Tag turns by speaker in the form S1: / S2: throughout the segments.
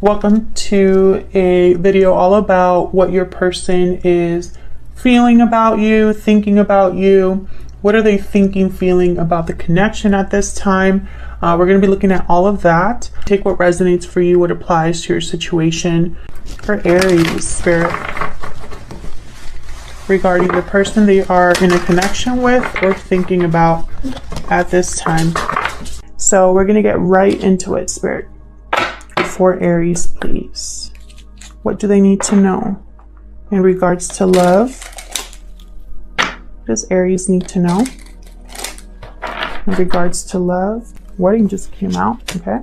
S1: Welcome to a video all about what your person is feeling about you, thinking about you. What are they thinking, feeling about the connection at this time? We're going to be looking at all of that. Take what resonates for you, what applies to your situation. For Aries, Spirit, regarding the person they are in a connection with or thinking about at this time. So we're going to get right into it, Spirit. For Aries, please. What do they need to know in regards to love? What does Aries need to know in regards to love? Wedding just came out, okay?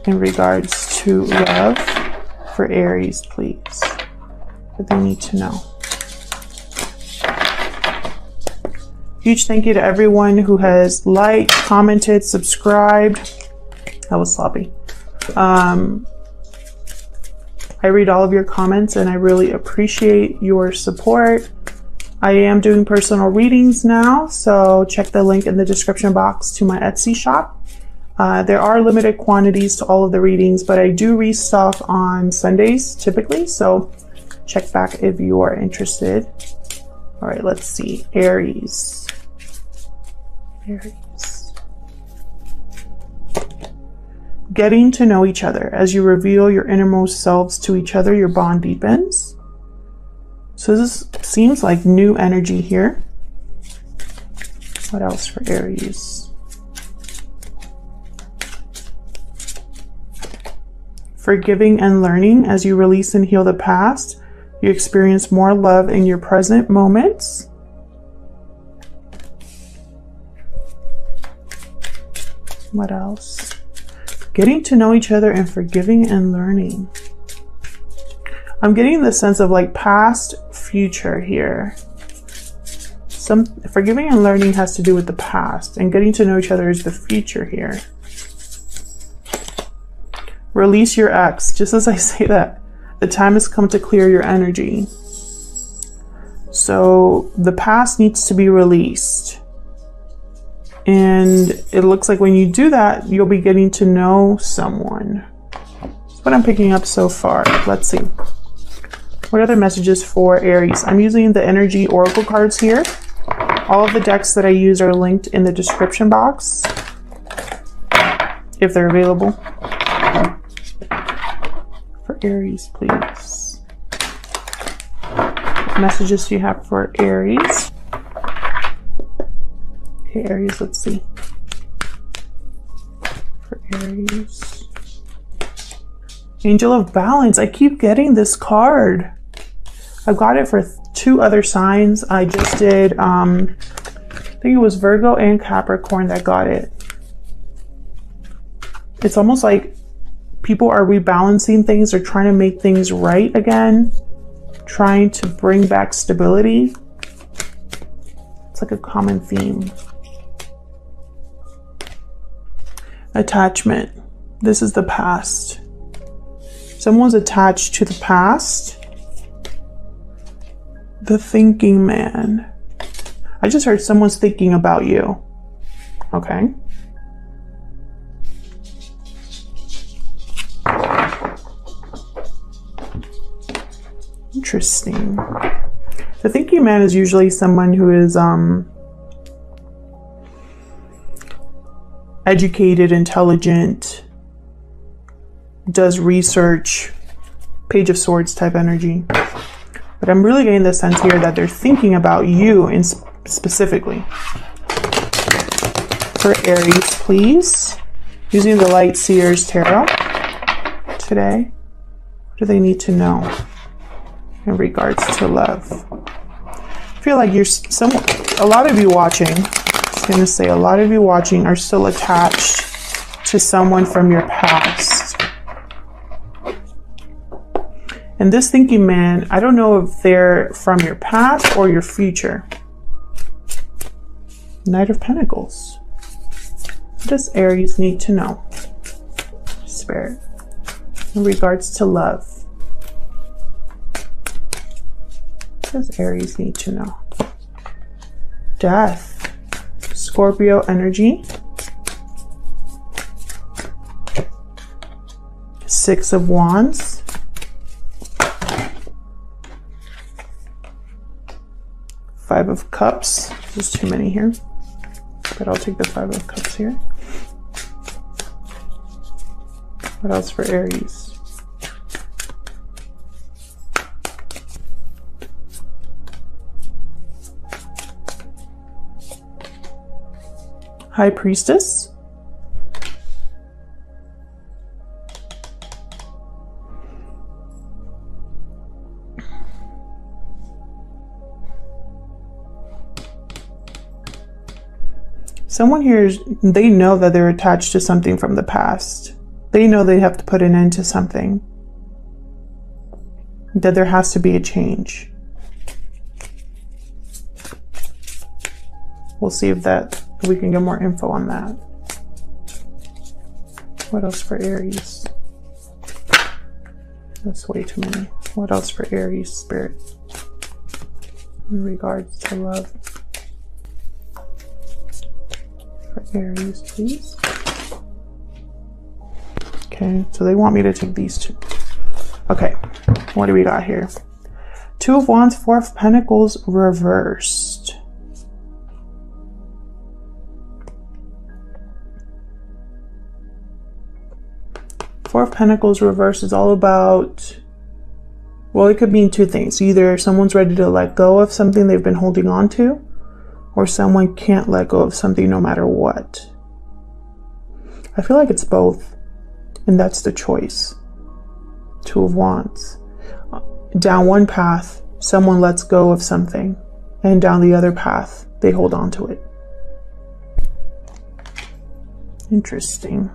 S1: In regards to love, for Aries, please. What they need to know. Huge thank you to everyone who has liked, commented, subscribed. That was sloppy. I read all of your comments and I really appreciate your support. I am doing personal readings now, so check the link in the description box to my Etsy shop. There are limited quantities to all of the readings, but I do restock on Sundays typically, so check back if you are interested. All right, let's see. Aries. Getting to know each other. As you reveal your innermost selves to each other, your bond deepens. So this seems like new energy here. What else for Aries? Forgiving and learning. As you release and heal the past, you experience more love in your present moments. What else? Getting to know each other and forgiving and learning. I'm getting the sense of like past, future here. Some forgiving and learning has to do with the past, and getting to know each other is the future here. Release your ex. Just as I say that, the time has come to clear your energy. So the past needs to be released. And it looks like when you do that, you'll be getting to know someone. That's what I'm picking up so far. Let's see. What other messages for Aries? I'm using the energy oracle cards here. All of the decks that I use are linked in the description box, if they're available. For Aries, please. What messages do you have for Aries? Okay, Aries, let's see. For Aries. Angel of Balance. I keep getting this card. I've got it for 2 other signs. I just did, I think it was Virgo and Capricorn that got it. It's almost like people are rebalancing things or trying to make things right again. Trying to bring back stability. It's like a common theme. Attachment. This is the past. Someone's attached to the past. The thinking man. I just heard someone's thinking about you. Okay. Interesting. The thinking man is usually someone who is educated, intelligent, does research, Page of Swords type energy. But I'm really getting the sense here that they're thinking about you in specifically. For Aries, please. Using the Light Seers Tarot today. What do they need to know in regards to love? I feel like a lot of you watching, I'm going to say a lot of you watching are still attached to someone from your past. And this thinking man, I don't know if they're from your past or your future. Knight of Pentacles. What does Aries need to know? Spirit. In regards to love. What does Aries need to know? Death. Scorpio energy. Six of Wands. Five of Cups. There's too many here, but I'll take the Five of Cups here. What else for Aries? High Priestess. Someone here, they know that they're attached to something from the past. They know they have to put an end to something. That there has to be a change. We'll see if we can get more info on that. What else for Aries? That's way too many. What else for Aries, Spirit? In regards to love. For Aries, please. Okay, so they want me to take these two. Okay, what do we got here? Two of Wands, Four of Pentacles reversed. Four of Pentacles reversed is all about, well, it could mean two things. Either someone's ready to let go of something they've been holding on to, or someone can't let go of something no matter what. I feel like it's both, and that's the choice. Two of Wands. Down one path, someone lets go of something, and down the other path, they hold on to it. Interesting.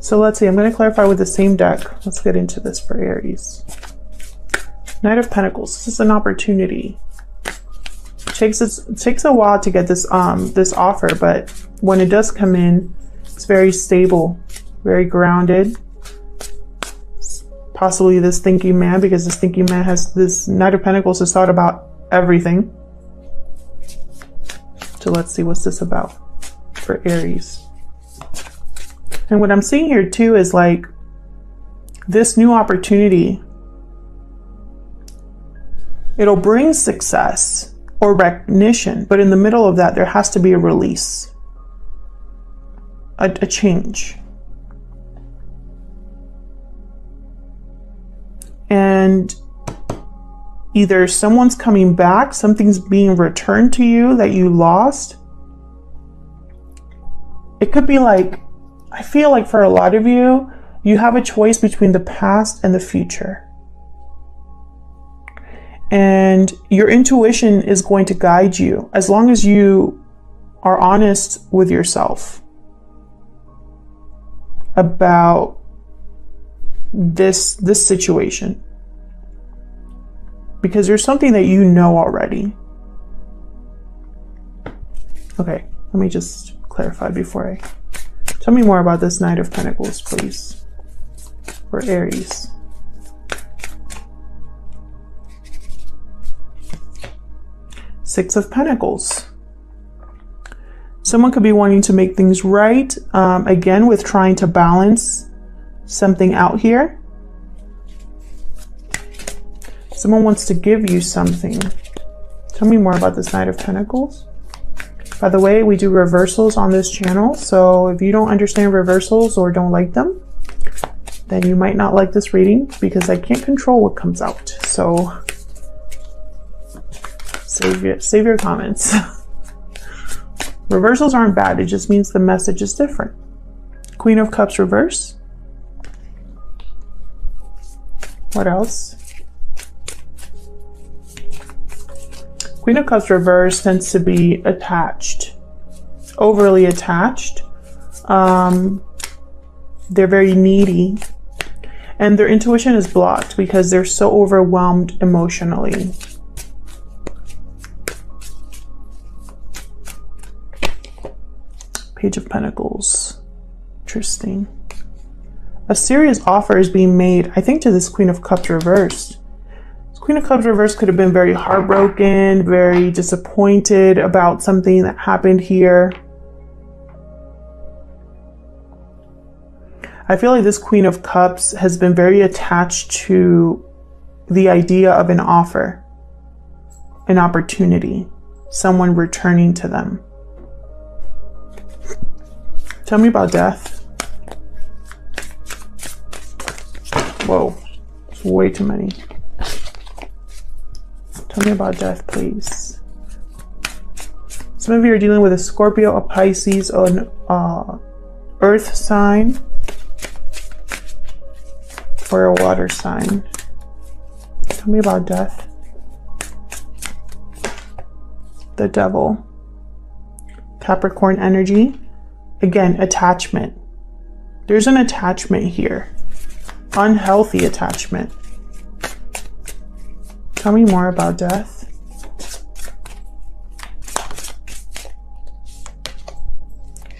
S1: So let's see, I'm going to clarify with the same deck. Let's get into this for Aries. Knight of Pentacles. This is an opportunity. It takes a while to get this this offer, but when it does come in, it's very stable, very grounded. Possibly this thinking man, because this thinking man has this Knight of Pentacles has thought about everything. So let's see what's this about for Aries. And what I'm seeing here too is like this new opportunity. It'll bring success or recognition, but in the middle of that, there has to be a release, a change. And either someone's coming back, something's being returned to you that you lost. It could be like, I feel like for a lot of you, you have a choice between the past and the future. And your intuition is going to guide you as long as you are honest with yourself about this situation. Because there's something that you know already. Okay, let me just clarify before I... Tell me more about this Knight of Pentacles, please, for Aries. Six of Pentacles. Someone could be wanting to make things right, again, with trying to balance something out here. Someone wants to give you something. Tell me more about this Knight of Pentacles. By the way, we do reversals on this channel, so if you don't understand reversals or don't like them, then you might not like this reading, because I can't control what comes out. So save your comments. Reversals aren't bad, it just means the message is different. Queen of Cups reverse. What else? Queen of Cups reverse tends to be attached, overly attached. They're very needy, and their intuition is blocked because they're so overwhelmed emotionally. Page of Pentacles. Interesting. A serious offer is being made, I think, to this Queen of Cups reversed. Queen of Cups reverse could have been very heartbroken, very disappointed about something that happened here. I feel like this Queen of Cups has been very attached to the idea of an offer, an opportunity, someone returning to them. Tell me about death. Whoa, it's way too many. Tell me about death, please. Some of you are dealing with a Scorpio, a Pisces, or an earth sign, or a water sign. Tell me about death. The Devil. Capricorn energy. Again, attachment. There's an attachment here. Unhealthy attachment. Tell me more about death.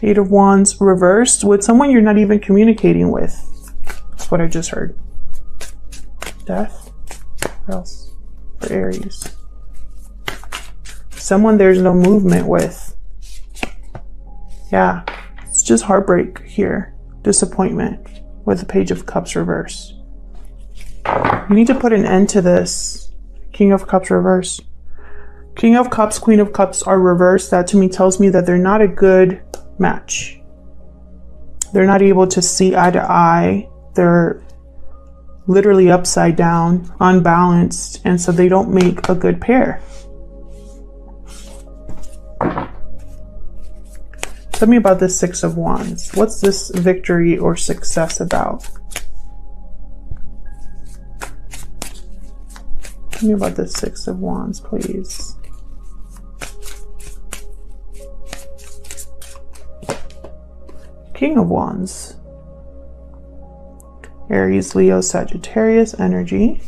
S1: Eight of Wands reversed with someone you're not even communicating with. That's what I just heard. Death. What else? For Aries. Someone there's no movement with. Yeah. It's just heartbreak here. Disappointment with the Page of Cups reverse. You need to put an end to this. King of Cups reverse. King of Cups, Queen of Cups are reversed. That to me tells me that they're not a good match. They're not able to see eye to eye. They're literally upside down, unbalanced, and so they don't make a good pair. Tell me about this Six of Wands. What's this victory or success about? Tell me about this Six of Wands, please. King of Wands. Aries, Leo, Sagittarius energy.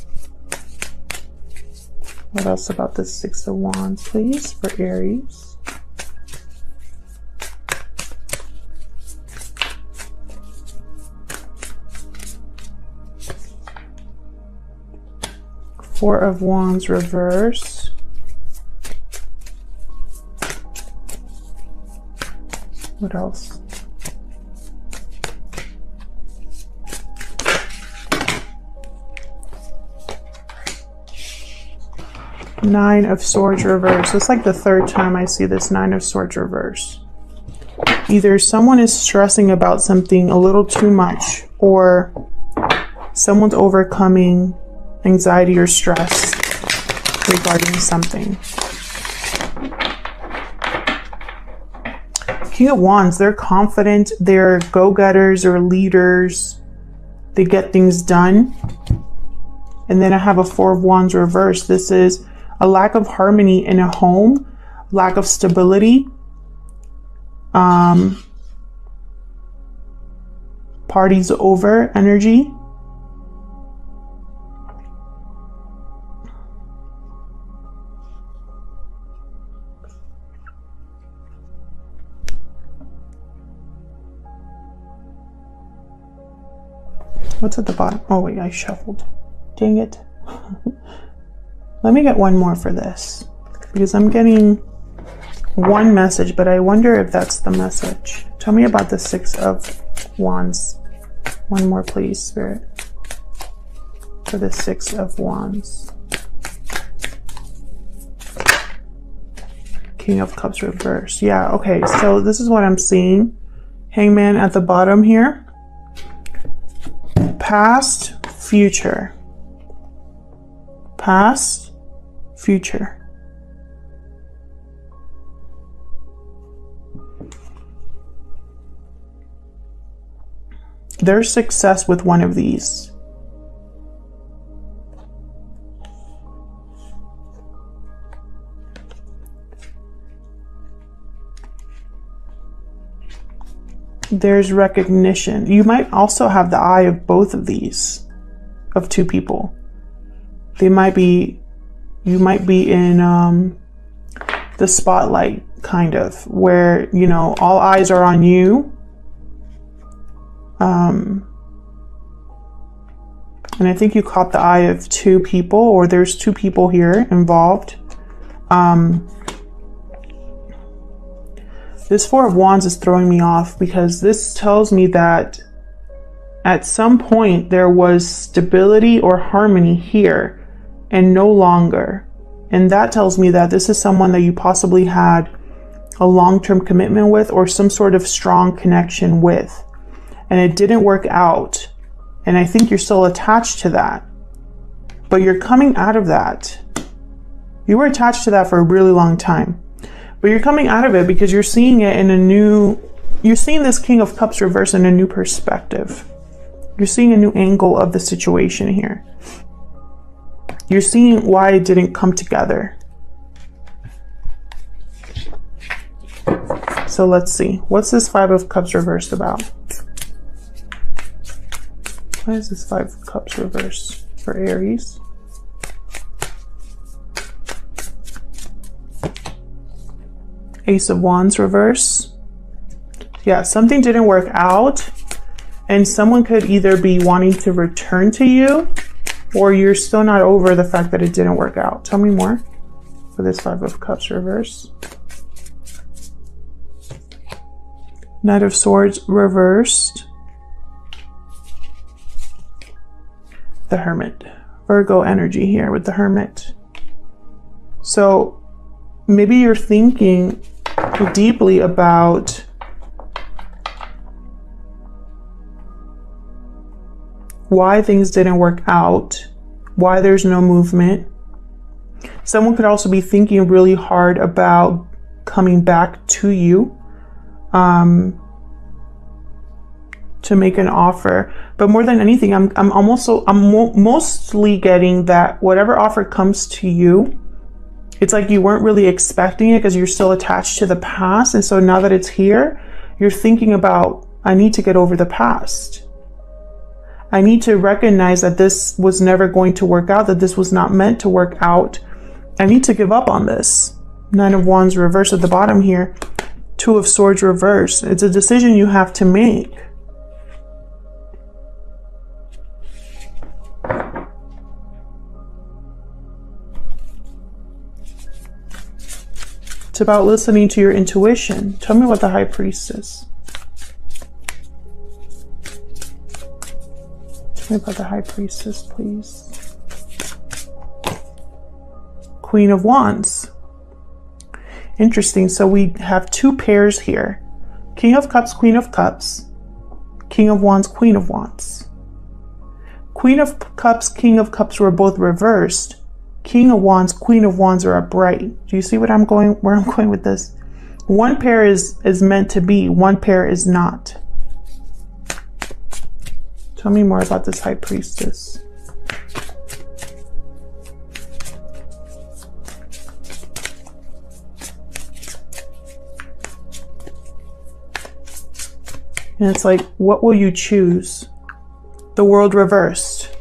S1: What else about this Six of Wands, please, for Aries? Four of Wands reverse. What else? Nine of Swords reverse. It's like the third time I see this Nine of Swords reverse. Either someone is stressing about something a little too much, or someone's overcoming anxiety or stress regarding something. King of Wands, they're confident, they're go-getters or leaders, they get things done. And then I have a Four of Wands reverse. This is a lack of harmony in a home, lack of stability, parties over energy. What's at the bottom? Oh wait, I shuffled. Dang it. Let me get one more for this, because I'm getting one message, but I wonder if that's the message. Tell me about the Six of Wands. One more, please, Spirit, for the Six of Wands. King of Cups reverse. Yeah, okay, so this is what I'm seeing. Hangman at the bottom here. Past, future. Past, future. There's success with one of these. There's recognition. You might also have the eye of both of these, of two people. They might be, you might be in the spotlight, kind of, where, you know, all eyes are on you. And I think you caught the eye of two people, or there's two people here involved. This Four of Wands is throwing me off, because this tells me that at some point there was stability or harmony here and no longer. And that tells me that this is someone that you possibly had a long-term commitment with or some sort of strong connection with. And it didn't work out. And I think you're still attached to that. But you're coming out of that. You were attached to that for a really long time. But you're coming out of it because you're seeing it in a new, you're seeing this King of Cups reverse in a new perspective. You're seeing a new angle of the situation here. You're seeing why it didn't come together. So let's see. What's this Five of Cups reversed about? Why is this Five of Cups reversed for Aries? Ace of Wands reverse. Yeah, something didn't work out. And someone could either be wanting to return to you, or you're still not over the fact that it didn't work out. Tell me more for this Five of Cups reverse. Knight of Swords reversed. The Hermit. Virgo energy here with the Hermit. So maybe you're thinking deeply about why things didn't work out, why there's no movement. Someone could also be thinking really hard about coming back to you to make an offer. But more than anything, I'm mostly getting that whatever offer comes to you, it's like you weren't really expecting it because you're still attached to the past. And so now that it's here, you're thinking about, I need to get over the past. I need to recognize that this was never going to work out, that this was not meant to work out. I need to give up on this. Nine of Wands reverse at the bottom here. Two of Swords reverse. It's a decision you have to make. It's about listening to your intuition. Tell me what the High Priestess. Tell me about the High Priestess, please. Queen of Wands. Interesting. So we have two pairs here. King of Cups, Queen of Cups. King of Wands, Queen of Wands. Queen of Cups, King of Cups were both reversed. King of Wands, Queen of Wands are upright. Do you see where I'm going with this? One pair is meant to be, one pair is not. Tell me more about this High Priestess. And it's like, what will you choose? The World reversed.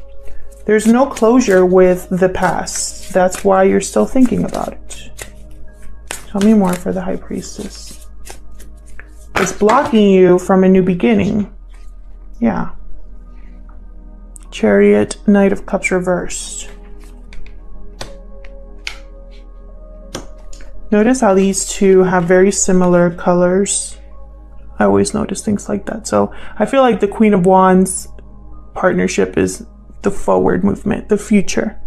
S1: There's no closure with the past. That's why you're still thinking about it. Tell me more for the High Priestess. It's blocking you from a new beginning. Yeah. Chariot, Knight of Cups reversed. Notice how these two have very similar colors. I always notice things like that. So I feel like the Queen of Wands partnership is the forward movement, the future.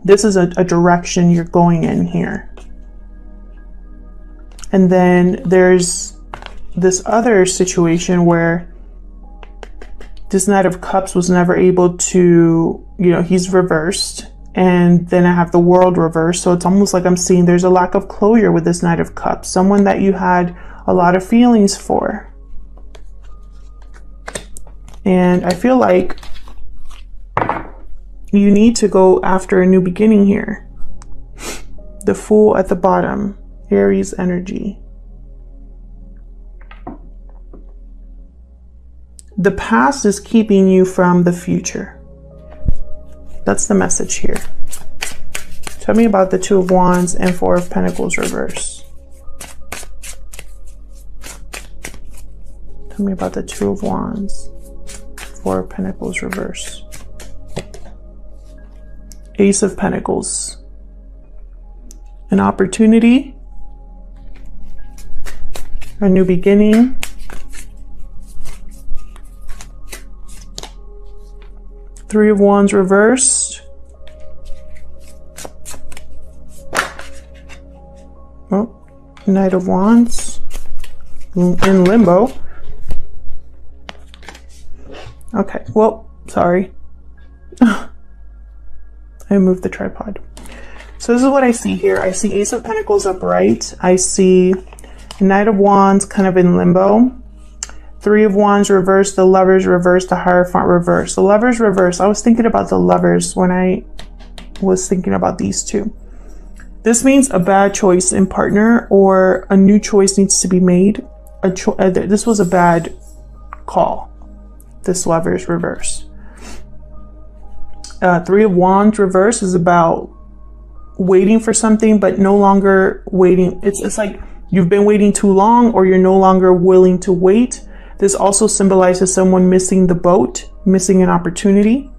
S1: This is a direction you're going in here. And then there's this other situation where this Knight of Cups was never able to, he's reversed. And then I have the World reversed. So it's almost like I'm seeing there's a lack of closure with this Knight of Cups. Someone that you had a lot of feelings for. And I feel like you need to go after a new beginning here. The Fool at the bottom, Aries energy. The past is keeping you from the future. That's the message here. Tell me about the Two of Wands and Four of Pentacles reverse. Tell me about the Two of Wands, Four of Pentacles reverse. Ace of Pentacles. An opportunity. A new beginning. Three of Wands reversed. Oh, Knight of Wands in limbo. Okay, well, sorry. I moved the tripod. So this is what I see here. I see Ace of Pentacles upright. I see Knight of Wands kind of in limbo. Three of Wands reversed, the Lovers reversed, the Hierophant reversed. The Lovers reversed. I was thinking about the Lovers when I was thinking about these two. This means a bad choice in partner, or a new choice needs to be made. This was a bad call. This Lovers reverse. Three of Wands reverse is about waiting for something, but no longer waiting. It's like you've been waiting too long, or you're no longer willing to wait. This also symbolizes someone missing the boat, missing an opportunity.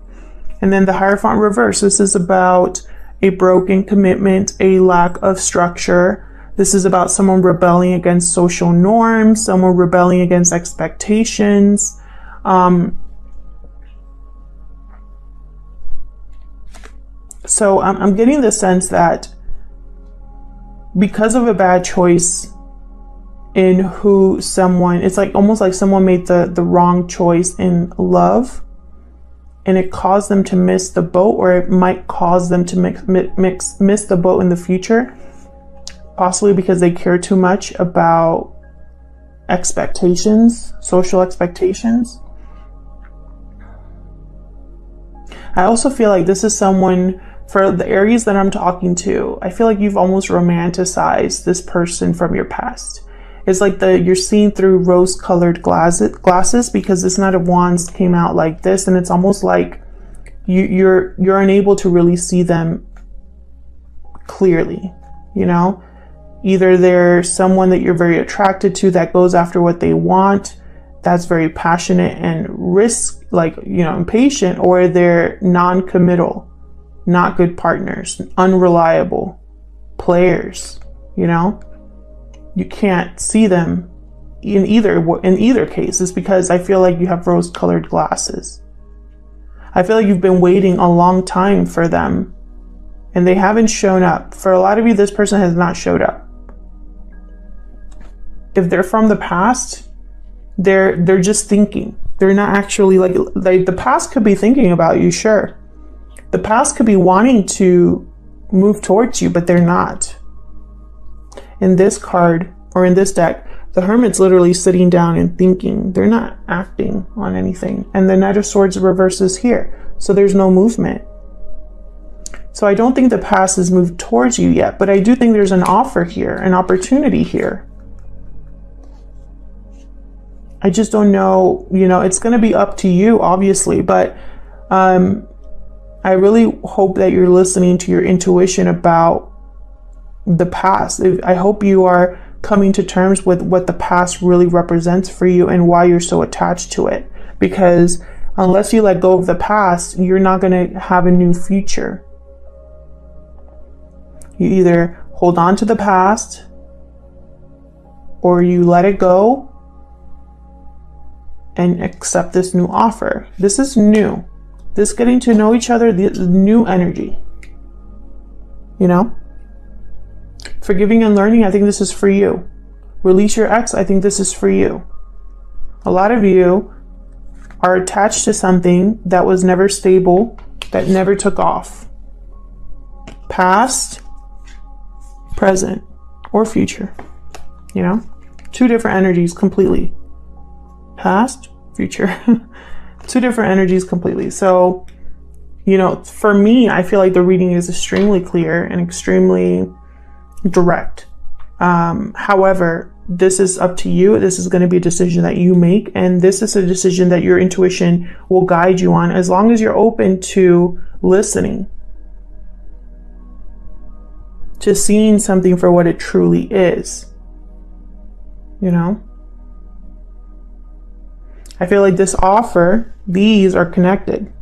S1: And then the Hierophant reverse. This is about a broken commitment, a lack of structure. This is about someone rebelling against social norms, someone rebelling against expectations. So I'm getting the sense that because of a bad choice in who someone, it's like almost like someone made the wrong choice in love, and it caused them to miss the boat, or it might cause them to miss the boat in the future, possibly because they care too much about expectations, social expectations. I also feel like this is someone, for the Aries that I'm talking to, I feel like you've almost romanticized this person from your past. It's like you're seeing through rose-colored glasses, because this Knight of Wands came out like this, and it's almost like you're unable to really see them clearly, you know? Either they're someone that you're very attracted to, that goes after what they want, that's very passionate and impatient, or they're non-committal, not good partners, unreliable players, you know? You can't see them in either case. It's because I feel like you have rose-colored glasses. I feel like you've been waiting a long time for them, and they haven't shown up. For a lot of you, this person has not showed up. If they're from the past, they're just thinking. They're not actually like the past could be thinking about you, sure. The past could be wanting to move towards you, but they're not. In this card, or in this deck, the Hermit's literally sitting down and thinking. They're not acting on anything. And the Knight of Swords reverses here, so there's no movement. So I don't think the past has moved towards you yet, but I do think there's an offer here, an opportunity here. I just don't know, it's going to be up to you, obviously, but I really hope that you're listening to your intuition about the past. I hope you are coming to terms with what the past really represents for you and why you're so attached to it. Because unless you let go of the past, you're not going to have a new future. You either hold on to the past, or you let it go and accept this new offer. This is new. This getting to know each other, the new energy. Forgiving and learning, I think this is for you. Release your ex, I think this is for you. A lot of you are attached to something that was never stable, that never took off. Past, present, or future. Two different energies completely. Past, future. Two different energies completely. So, for me, I feel like the reading is extremely clear and extremely direct. However, this is up to you. This is going to be a decision that you make, and this is a decision that your intuition will guide you on, as long as you're open to listening, to seeing something for what it truly is. I feel like this offer, these are connected,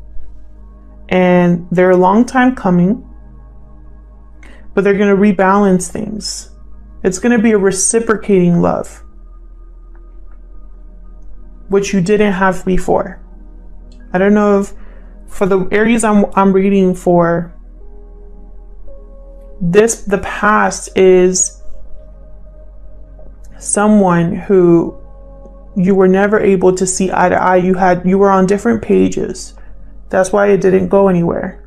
S1: and they're a long time coming, but they're going to rebalance things. It's going to be a reciprocating love, which you didn't have before. I don't know if For the Aries I'm reading for, the past is someone who you were never able to see eye to eye. You were on different pages. That's why it didn't go anywhere.